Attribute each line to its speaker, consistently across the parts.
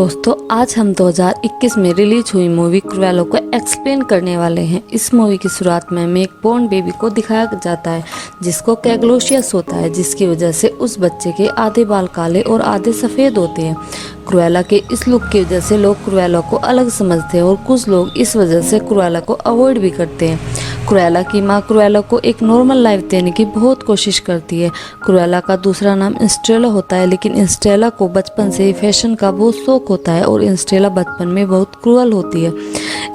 Speaker 1: दोस्तों आज हम 2021 में रिलीज हुई मूवी क्रूएला को एक्सप्लेन करने वाले हैं। इस मूवी की शुरुआत में एक बोर्न बेबी को दिखाया जाता है जिसको कैगलोशियस होता है, जिसकी वजह से उस बच्चे के आधे बाल काले और आधे सफ़ेद होते हैं। क्रूएला के इस लुक की वजह से लोग क्रूएला को अलग समझते हैं और कुछ लोग इस वजह से क्रूएला को अवॉइड भी करते हैं। क्रूएला की माँ क्रूएला को एक नॉर्मल लाइफ देने की बहुत कोशिश करती है। क्रूएला का दूसरा नाम इंस्टेला होता है, लेकिन इंस्टेला को बचपन से ही फैशन का बहुत शौक होता है और इंस्टेला बचपन में बहुत क्रूअल होती है,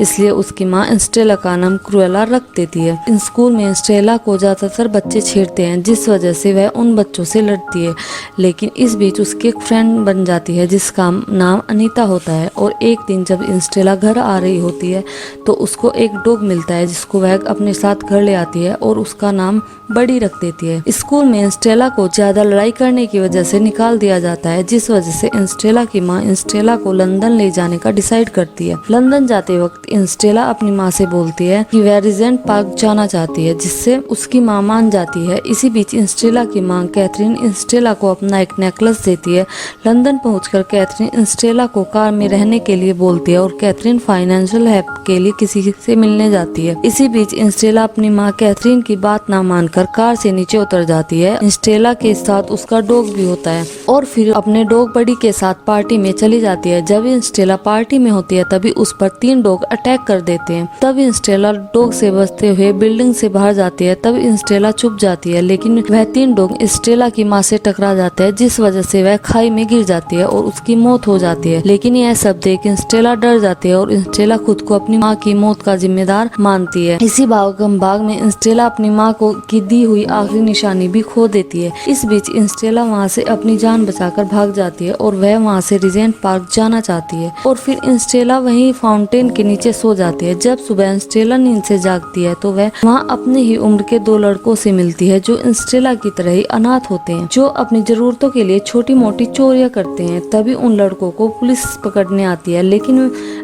Speaker 1: इसलिए उसकी माँ इंस्टेला का नाम क्रूएला रख देती है। इन स्कूल में इंस्टेला को ज़्यादातर बच्चे छेड़ते हैं, जिस वजह से वह उन बच्चों से लड़ती है। लेकिन इस बीच उसकी एक फ्रेंड बन जाती है जिसका नाम अनीता होता है। और एक दिन जब इंस्टेला घर आ रही होती है तो उसको एक डॉग मिलता है जिसको वह अपने साथ घर ले आती है और उसका नाम बड़ी रख देती है। स्कूल में इंस्टेला को ज्यादा लड़ाई करने की वजह से निकाल दिया जाता है, जिस वजह से इंस्टेला की माँ इंस्टेला को लंदन ले जाने का डिसाइड करती है। लंदन जाते वक्त इंस्टेला अपनी माँ से बोलती है कि वह रिजेंट पार्क जाना चाहती है, जिससे उसकी माँ मान जाती है। इसी बीच इंस्टेला की माँ कैथरीन इंस्टेला को अपना एक नेकलेस देती है। लंदन पहुंचकर कैथरीन इंस्टेला को कार में रहने के लिए बोलती है और कैथरीन फाइनेंशियल हेल्प के लिए किसी से मिलने जाती है। इसी बीच इंस्टेला अपनी माँ कैथरीन की बात ना मानकर कार से नीचे उतर जाती है। इंस्टेला के साथ उसका डॉग भी होता है और फिर अपने डॉग बड़ी के साथ पार्टी में चली जाती है। जब इंस्टेला पार्टी में होती है तभी उस पर 3 डॉग अटैक कर देते हैं। तब इंस्टेला डॉग से बचते हुए बिल्डिंग से बाहर जाती है। तब इंस्टेला छुप जाती है, लेकिन वह 3 डॉग इंस्टेला की माँ से टकरा जाते हैं, जिस वजह से वह खाई में गिर जाती है और उसकी मौत हो जाती है। लेकिन यह सब देख इंस्टेला डर जाती है और इंस्टेला खुद को अपनी माँ की मौत का जिम्मेदार मानती है। इसी भाग में इंस्टेला अपनी माँ को दी हुई आखिरी निशानी भी खो देती है। इस बीच इंस्टेला वहाँ से अपनी जान बचाकर भाग जाती है और वह वहाँ से रिजेंट पार्क जाना चाहती है और फिर इंस्टेला वहीं फाउंटेन के नीचे सो जाती है। जब सुबह इंस्टेला नींद से जागती है तो वह वहाँ अपने ही उम्र के 2 लड़कों से मिलती है जो इंस्टेला की तरह ही अनाथ होते हैं, जो अपनी जरूरतों के लिए छोटी मोटी चोरियां करते हैं। तभी उन लड़कों को पुलिस पकड़ने आती है, लेकिन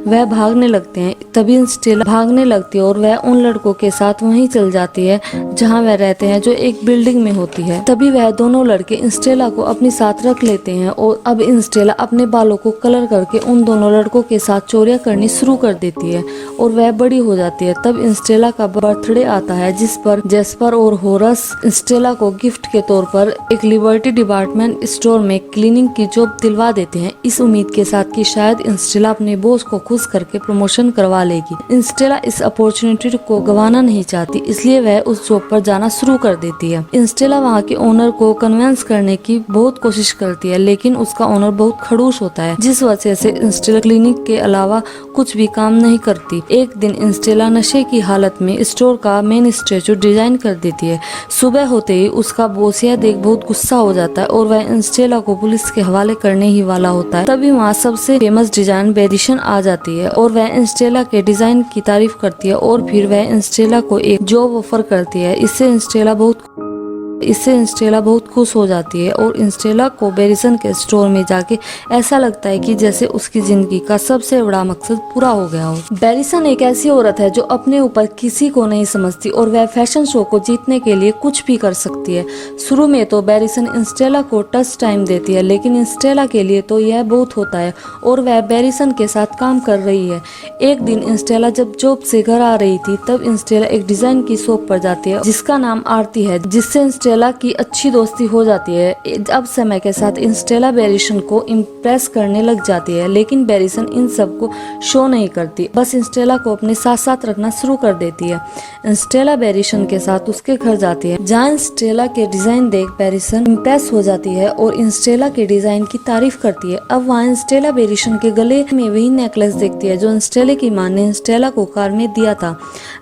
Speaker 1: वह भागने लगते हैं। तभी इंस्टेला भागने लगती है और वह उन लड़कों के साथ वहीं चल जाती है जहाँ वह रहते हैं, जो एक बिल्डिंग में होती है। तभी वह दोनों लड़के इंस्टेला को अपने साथ रख लेते हैं और अब इंस्टेला अपने बालों को कलर करके उन दोनों लड़कों के साथ चोरियां करनी शुरू कर देती है और वह बड़ी हो जाती है। तब इंस्टेला का बर्थडे आता है, जिस पर जेस्पर और होरस इंस्टेला को गिफ्ट के तौर पर एक लिबर्टी डिपार्टमेंट स्टोर में क्लीनिंग की जॉब दिलवा देते हैं, इस उम्मीद के साथ कि शायद इंस्टेला अपने बॉस को खुश करके प्रमोशन करवा लेगी। इंस्टेला इस अपॉर्चुनिटी को गंवाना नहीं चाहती, इसलिए वह उस जॉब पर जाना शुरू कर देती है। इंस्टेला वहाँ के ओनर को कन्विंस करने की बहुत कोशिश करती है, लेकिन उसका ओनर बहुत खड़ूस होता है, जिस वजह से इंस्टेला क्लिनिक के अलावा कुछ भी काम नहीं करती। एक दिन इंस्टेला नशे की हालत में स्टोर का मेन स्टैचू डिजाइन कर देती है। सुबह होते ही उसका बॉस यह देख बहुत गुस्सा हो जाता है और वह इंस्टेला को पुलिस के हवाले करने ही वाला होता है। तभी वहाँ सबसे फेमस डिजाइन बेरिशन आ जाती है और वह इंस्टेला के डिजाइन की तारीफ करती है और फिर वह इंस्टेला को एक जॉब ऑफर करती है। इससे इंस्टेला बहुत खुश हो जाती है और इंस्टेला को बेरिसन के स्टोर में जाके ऐसा लगता है कि जैसे उसकी जिंदगी का सबसे बड़ा मकसद पूरा हो गया हो। बेरिसन एक ऐसी औरत है जो अपने ऊपर किसी को नहीं समझती और वह फैशन शो को जीतने के लिए कुछ भी कर सकती है। शुरू में तो बेरिसन इंस्टेला को टच टाइम देती है, लेकिन इंस्टेला के लिए तो यह बहुत होता है और वह बेरिसन के साथ काम कर रही है। एक दिन इंस्टेला जब जॉब से घर आ रही थी तब इंस्टेला एक डिजाइन की शॉप पर जाती है जिसका नाम आरती है, जिससे इंस्टेला की अच्छी दोस्ती हो जाती है। अब समय के साथ इंस्टेला बेरिसन को इम्प्रेस करने लग जाती है, लेकिन बेरिसन इन सब को शो नहीं करती, बस इंस्टेला को अपने साथ साथ रखना शुरू कर देती है। इंस्टेला बेरिसन के साथ उसके घर जाती है, जहाँ इंस्टेला के डिजाइन देख बेरिसन इम्प्रेस हो जाती है और इंस्टेला के डिजाइन की तारीफ करती है। अब वहाँ इंस्टेला बेरिसन के गले में वही नेकलेस देखती है जो इंस्टेला की माँ ने इंस्टेला को कार में दिया था।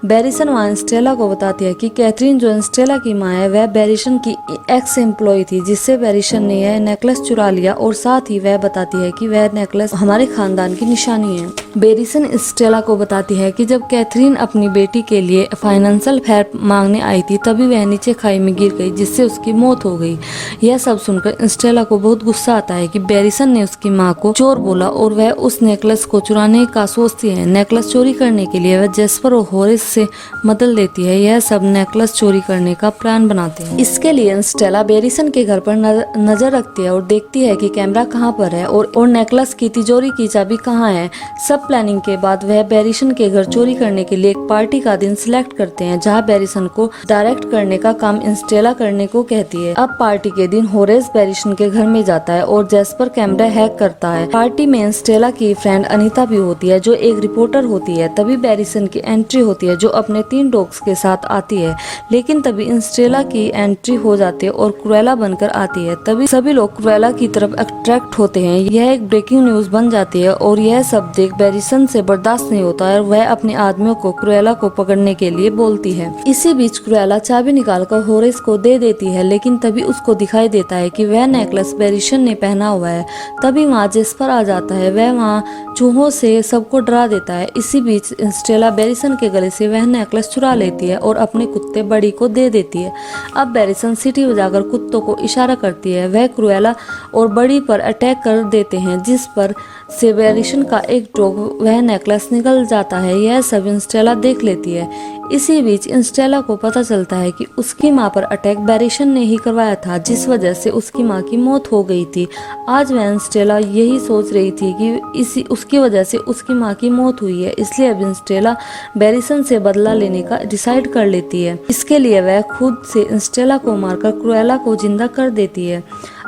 Speaker 1: बेरिसन वहाँ इंस्टेला को बताती है कि कैथरीन जो इंस्टेला की माँ है वह बेरिसन की एक्स एम्प्लॉय थी, जिससे बेरिसन ने यह नेकलेस चुरा लिया और साथ ही वह बताती है कि वह नेकलेस हमारे खानदान की निशानी है। बेरिसन स्टेला को बताती है कि जब कैथरीन अपनी बेटी के लिए फाइनेंशियल हेल्प मांगने आई थी तभी वह नीचे खाई में गिर गई जिससे उसकी मौत हो गई। यह सब सुनकर स्टेला को बहुत गुस्सा आता है कि बेरिसन ने उसकी माँ को चोर बोला और वह उस नेकलेस को चुराने का सोचती है। नेकलेस चोरी करने के लिए वह जेस्पर और होरेस से मदद लेती है। यह सब नेकलेस चोरी करने का प्लान बनाते हैं। इसके लिए स्टेला बेरिसन के घर पर नजर रखती है और देखती है कि कैमरा कहाँ पर है और नेकलेस की तिजोरी की चाबी कहाँ है। सब प्लानिंग के बाद वह बेरिसन के घर चोरी करने के लिए एक पार्टी का दिन सिलेक्ट करते हैं जहाँ बेरिसन को डायरेक्ट करने का काम स्टेला करने को कहती है। अब पार्टी के दिन होरेस बेरिसन के घर में जाता है और जेस्पर कैमरा हैक करता है। पार्टी में स्टेला की फ्रेंड अनीता भी होती है जो एक रिपोर्टर होती है। तभी बेरिसन की एंट्री होती है जो अपने 3 डॉग्स के साथ आती है, लेकिन तभी स्टेला की एंट्री हो जाती है और क्रुएला बनकर आती है। तभी सभी लोग क्रुएला की तरफ अट्रैक्ट होते हैं। यह एक ब्रेकिंग न्यूज बन जाती है और यह सब देख बेरिसन से बर्दाश्त नहीं होता है और वह अपने आदमियों को क्रुएला को पकड़ने के लिए बोलती है। इसी बीच क्रुएला चाबी निकालकर होरेस को दे देती है, लेकिन तभी उसको दिखाई देता है कि वह नेकलेस बेरिसन ने पहना हुआ है। तभी वहाँ जेस्पर आ जाता है। वह वहाँ चूहों से सबको डरा देता है। इसी बीच स्टेला बेरिसन के गले से वह नेकलेस चुरा लेती है और अपने कुत्ते बड़ी को दे देती है। अब बेरिसन सीटी बजाकर कुत्तों को इशारा करती है। वह क्रुएला और बड़ी पर अटैक कर देते हैं, जिस पर से बेरिसन का एक डॉग वह नेकलेस निकल जाता है। यह सब स्टेला देख लेती है। इसी बीच स्टेला को पता चलता है कि उसकी माँ पर अटैक बेरिसन ने ही करवाया था, जिस वजह से उसकी माँ की मौत हो गई थी। आज वह स्टेला यही सोच रही थी कि उसकी वजह से उसकी माँ की मौत हुई है, इसलिए अब स्टेला बेरिसन से बदला लेने का डिसाइड कर लेती है। इसके लिए वह खुद से स्टेला को मारकर क्रुएला को जिंदा कर देती है।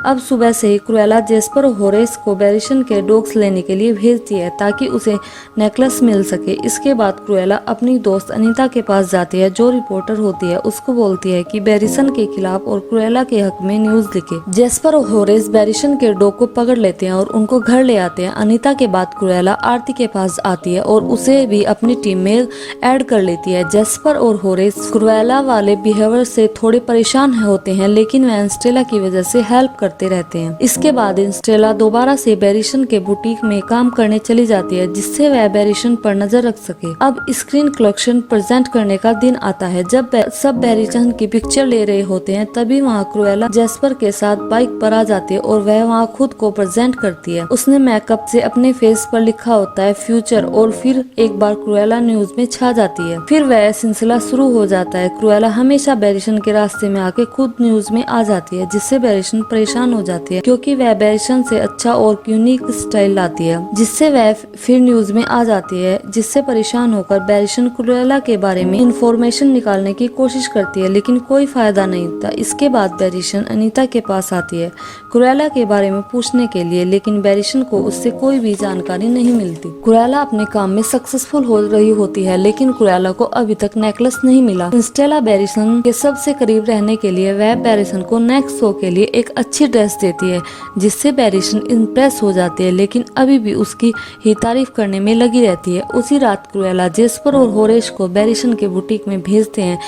Speaker 1: अब सुबह से ही क्रुएला जेस्पर और होरेस को बेरिसन के डॉग्स लेने के लिए भेजती है ताकि उसे नेकलेस मिल सके। इसके बाद क्रुएला अपनी दोस्त अनीता के पास जाती है जो रिपोर्टर होती है। उसको बोलती है कि बेरिसन के खिलाफ और क्रुएला के हक में न्यूज लिखे। जेस्पर और होरेस बेरिसन के डॉग को पकड़ लेते हैं और उनको घर ले आते हैं। अनीता के बाद क्रुएला आरती के पास आती है और उसे भी अपनी टीम में ऐड कर लेती है। जेस्पर और होरेस क्रुएला वाले बिहेवियर से थोड़े परेशान होते हैं, लेकिन वह स्टेला की वजह से हेल्प करते रहते हैं। इसके बाद स्टेला दोबारा से बेरिसन के बुटीक में काम करने चली जाती है, जिससे वह बेरिसन पर नजर रख सके। अब स्क्रीन कलेक्शन प्रेजेंट करने का दिन आता है। जब सब बेरिसन की पिक्चर ले रहे होते हैं तभी वहाँ क्रुएला जेस्पर के साथ बाइक पर आ जाती है और वह वहाँ खुद को प्रेजेंट करती है। उसने मेकअप से अपने फेस पर लिखा होता है फ्यूचर और फिर एक बार क्रुएला न्यूज में छा जाती है। फिर वह सिलसिला शुरू हो जाता है। क्रुएला हमेशा बेरिसन के रास्ते में आके खुद न्यूज में आ जाती है, जिससे बेरिसन परेशान हो जाती है क्योंकि वह बेरिसन से अच्छा और यूनिक स्टाइल लाती है, जिससे वह फिर न्यूज में आ जाती है। जिससे परेशान होकर बेरिसन क्रुएला के बारे में इंफॉर्मेशन निकालने की कोशिश करती है, लेकिन कोई फायदा नहीं होता। इसके बाद बेरिसन अनीता के पास आती है क्रुएला के बारे में पूछने के लिए, लेकिन बेरिसन को उससे कोई भी जानकारी नहीं मिलती। क्रुएला अपने काम में सक्सेसफुल हो रही होती है, लेकिन क्रुएला को अभी तक नेकलेस नहीं मिला। स्टेला बेरिसन के सबसे करीब रहने के लिए वह बेरिसन को नेक्स्ट शो के लिए एक अच्छी ड्रेस देती है, जिससे बेरिसन इम्प्रेस हो जाती है, लेकिन अभी भी उसकी ही तारीफ करने में लगी रहती है। उसी रात क्रुएला जेस्पर और होरेस को बेरिसन के बुटीक में भेजते हैं।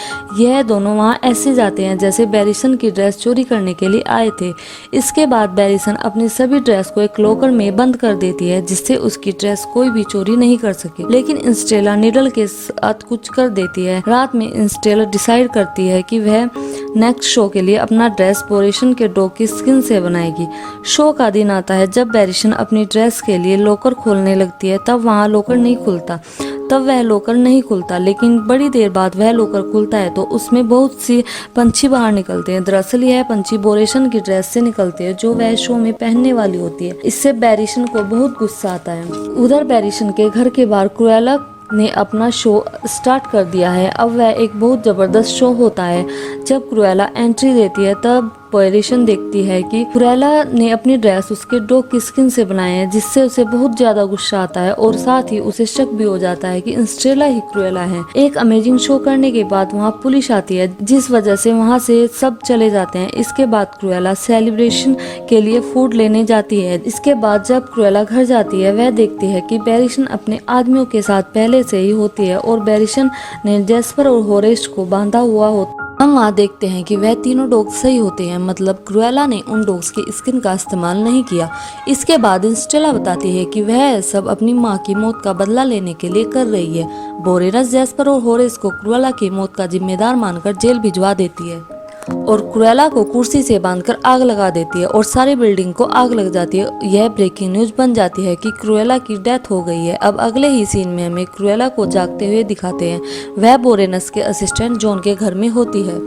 Speaker 1: यह दोनों वहां ऐसे जाते हैं जैसे बेरिसन की ड्रेस चोरी करने के लिए आए थे। इसके बाद बेरिसन अपनी सभी ड्रेस को एक लॉकर में बंद कर देती है, जिससे उसकी ड्रेस कोई भी चोरी नहीं कर सके। लेकिन स्टेला नीडल के साथ कुछ कर देती है। रात में स्टेला डिसाइड करती है कि वह नेक्स्ट शो के लिए अपना ड्रेस बेरिसन के डॉग की स्किन से बनाएगी। शो का दिन आता है। जब बेरिसन अपनी ड्रेस के लिए लॉकर खोलने लगती है तब वहाँ लॉकर नहीं खुलता, लेकिन बड़ी देर बाद वह लॉकर खुलता है तो उसमें बहुत सी पंछी बाहर निकलते हैं। दरअसल यह पंछी बेरिसन की ड्रेस से निकलते हैं जो वह शो में पहनने वाली होती है। इससे बेरिसन को बहुत गुस्सा आता है। उधर बेरिसन के घर के बाहर क्रुएला ने अपना शो स्टार्ट कर दिया है। अब वह एक बहुत जबरदस्त शो होता है। जब क्रुएला एंट्री देती है तब बेरिसन देखती है कि क्रुएला ने अपनी ड्रेस उसके डॉग की स्किन से बनाए हैं, जिससे उसे बहुत ज्यादा गुस्सा आता है और साथ ही उसे शक भी हो जाता है कि स्टेला ही क्रुएला है। एक अमेजिंग शो करने के बाद वहाँ पुलिस आती है, जिस वजह से वहाँ से सब चले जाते हैं। इसके बाद क्रुएला सेलिब्रेशन के लिए फूड लेने जाती है। इसके बाद जब क्रुएला घर जाती है वह देखती है कि बेरिसन अपने आदमियों के साथ पहले से ही होती है और बेरिसन ने जेस्पर और होरेस को बांधा हुआ होता है। हम वहाँ देखते हैं कि वह तीनों डॉग्स सही होते हैं, मतलब क्रुएला ने उन डॉग्स की स्किन का इस्तेमाल नहीं किया। इसके बाद स्टेला बताती है कि वह सब अपनी माँ की मौत का बदला लेने के लिए कर रही है। बोरेनस जैस्पर और होरेस को क्रुएला की मौत का जिम्मेदार मानकर जेल भिजवा देती है और क्रुएला को कुर्सी से बांधकर आग लगा देती है और सारी बिल्डिंग को आग लग जाती है। यह ब्रेकिंग न्यूज बन जाती है कि क्रुएला की डेथ हो गई है। अब अगले ही सीन में हमें क्रुएला को जागते हुए दिखाते हैं। वह बोरेनस के असिस्टेंट जॉन के घर में होती है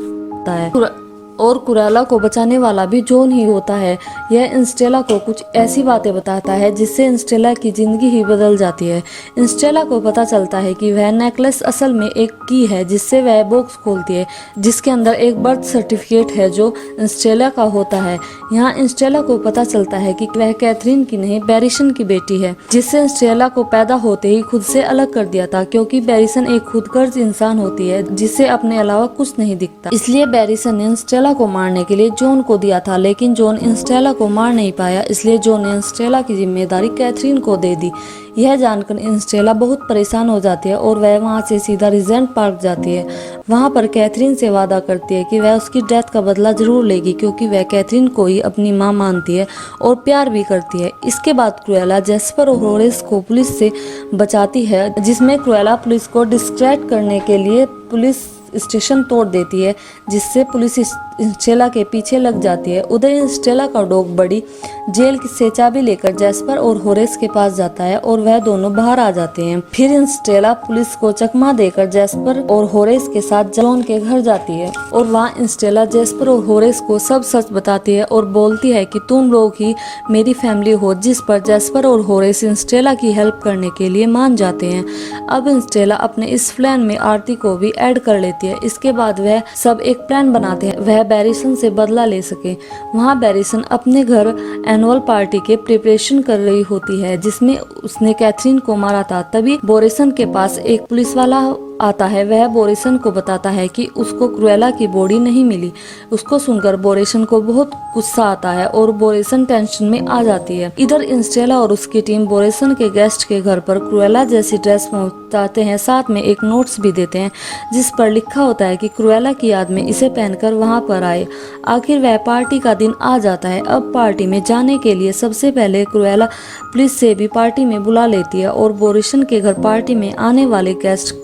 Speaker 1: और क्रुएला को बचाने वाला भी जॉन ही होता है। यह इंस्टेला को कुछ ऐसी बातें बताता है जिससे इंस्टेला की जिंदगी ही बदल जाती है। इंस्टेला को पता चलता है कि वह नेकलेस असल में एक की है जिससे वह बॉक्स खोलती है, जिसके अंदर एक बर्थ सर्टिफिकेट है जो इंस्टेला का होता है। यहाँ इंस्टेला को पता चलता है कि वह कैथरीन की नहीं बैरिसन की बेटी है, जिससे इंस्टेला को पैदा होते ही खुद से अलग कर दिया था, क्योंकि बैरिसन एक खुदगर्ज इंसान होती है जिसे अपने अलावा कुछ नहीं दिखता। इसलिए बैरिसन ने इंस्टेला को मारने के लिए जॉन को दिया था, लेकिन जॉन इंस्टेला को मार नहीं पाया, इसलिए जॉन ने इंस्टेला की जिम्मेदारी कैथरीन को दे दी। यह जानकर इंस्टेला बहुत परेशान हो जाती है और वह वहां से सीधा रिजेंट पार्क जाती है। वहां पर कैथरीन से वादा करती है कि वह उसकी डेथ का बदला जरूर लेगी, क्योंकि वह कैथरीन को ही अपनी मां मानती है और प्यार भी करती है। इसके बाद क्रुएला जैस्पर और होरेस को पुलिस से बचाती है, जिसमें क्रुएला पुलिस को डिस्ट्रैक्ट करने के लिए पुलिस स्टेशन तोड़ देती है, जिससे पुलिस इंस्टेला के पीछे लग जाती है। उधर इंस्टेला का डॉग बड़ी जेल से चाबी लेकर जैस्पर और होरेस के पास जाता है और वह दोनों बाहर आ जाते हैं। फिर इंस्टेला पुलिस को चकमा देकर जैस्पर और होरेस के साथ जॉन के घर जाती है और वहाँ इंस्टेला जैस्पर और होरेस को सब सच बताती है और बोलती है कि तुम लोग ही मेरी फैमिली हो, जिस पर जैस्पर और होरेस इंस्टेला की हेल्प करने के लिए मान जाते हैं। अब इंस्टेला अपने इस प्लान में आरती को भी ऐड कर लेती है। इसके बाद वह सब एक प्लान बनाते हैं, वह बैरिसन से बदला ले सके। वहाँ बैरिसन अपने घर एनुअल पार्टी के प्रिपरेशन कर रही होती है, जिसमें उसने कैथरीन को मारा था। तभी बोरिसन के पास एक पुलिस वाला आता है। वह बोरिसन को बताता है कि उसको क्रुएला की बॉडी नहीं मिली। उसको सुनकर बोरिसन को बहुत गुस्सा आता है और बोरिसन टेंशन में आ जाती है। इधर इंस्टेला और उसकी टीम बोरिसन के गेस्ट के घर पर क्रुएला जैसी ड्रेस पहुंचाते हैं, साथ में एक नोट्स भी देते हैं जिस पर लिखा होता है कि क्रुएला की याद में इसे पहनकर वहां पर आए। आखिर वह पार्टी का दिन आ जाता है। अब पार्टी में जाने के लिए सबसे पहले क्रुएला पुलिस से भी पार्टी में बुला लेती है और बोरिसन के घर पार्टी में आने वाले गेस्ट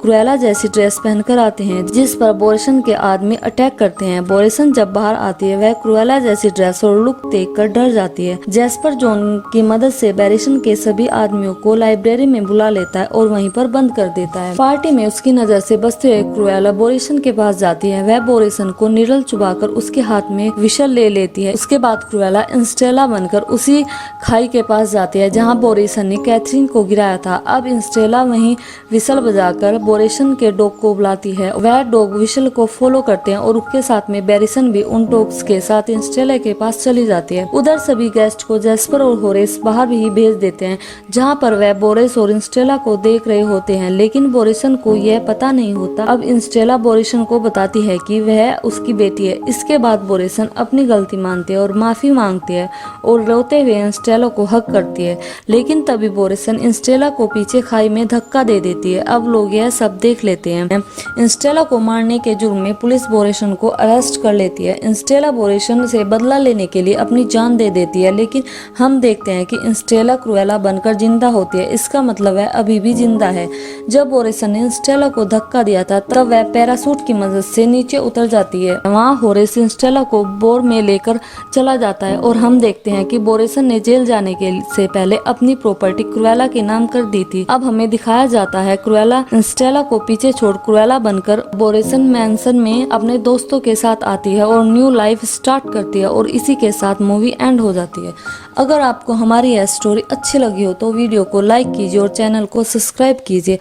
Speaker 1: क्रुएला जैसी ड्रेस पहनकर आते हैं, जिस पर बोरिसन के आदमी अटैक करते हैं। बोरिसन जब बाहर आती है वह क्रुएला जैसी ड्रेस और लुक देखकर डर जाती है। जैस्पर जॉन की मदद से बैरिसन के सभी आदमियों को लाइब्रेरी में बुला लेता है और वहीं पर बंद कर देता है। पार्टी में उसकी नजर से बचते हुए क्रुएला बोरिसन के पास जाती है। वह बोरिसन को निरल चुबाकर उसके हाथ में विशल ले लेती है। उसके बाद क्रुएला इंस्टेला बनकर उसी खाई के पास जाती है जहाँ बोरिसन ने कैथरीन को गिराया था। अब इंस्टेला वहीं विशल बजाकर बोरिसन के डॉग को बुलाती है। वह डॉग विशल को फॉलो करते हैं और उसके साथ में बैरिसन भी उन डॉग्स के साथ इंस्टेला के पास चली जाती है। उधर सभी गेस्ट को जैस्पर और होरेस बाहर भी भेज देते हैं, जहां पर वह बोरिस और इंस्टेला को देख रहे होते हैं, लेकिन बोरिसन को यह पता नहीं होता। अब इंस्टेला बोरिसन को बताती है कि वह उसकी बेटी है। इसके बाद बोरिसन अपनी गलती मानती है और माफी मांगती है और रोते हुए इंस्टेला को हक करती है, लेकिन तभी बोरिसन इंस्टेला को पीछे खाई में धक्का दे देती है। अब लोग यह सब देख लेते हैं। इंस्टेला को मारने के जुर्म में पुलिस बोरिसन को अरेस्ट कर लेती है। इंस्टेला बोरिसन से बदला लेने के लिए अपनी जान दे देती है, लेकिन हम देखते हैं कि इंस्टेला क्रुएला बनकर जिंदा होती है। इसका मतलब है अभी भी जिंदा है। जब बोरिसन ने इंस्टेला को धक्का दिया था तब वह पैरासूट की मदद से नीचे उतर जाती है। वहाँ होरेस इंस्टेला को बोर में लेकर चला जाता है और हम देखते हैं कि बोरिसन ने जेल जाने के से पहले अपनी प्रॉपर्टी क्रुएला के नाम कर दी थी। अब हमें दिखाया जाता है क्रुएला इंस्टेला को पीछे छोड़ क्रुएला बनकर बोरिसन मैंसन में अपने दोस्तों के साथ आती है और न्यू लाइफ स्टार्ट करती है और इसी के साथ मूवी एंड हो जाती है। अगर आपको हमारी यह स्टोरी अच्छी लगी हो तो वीडियो को लाइक कीजिए और चैनल को सब्सक्राइब कीजिए।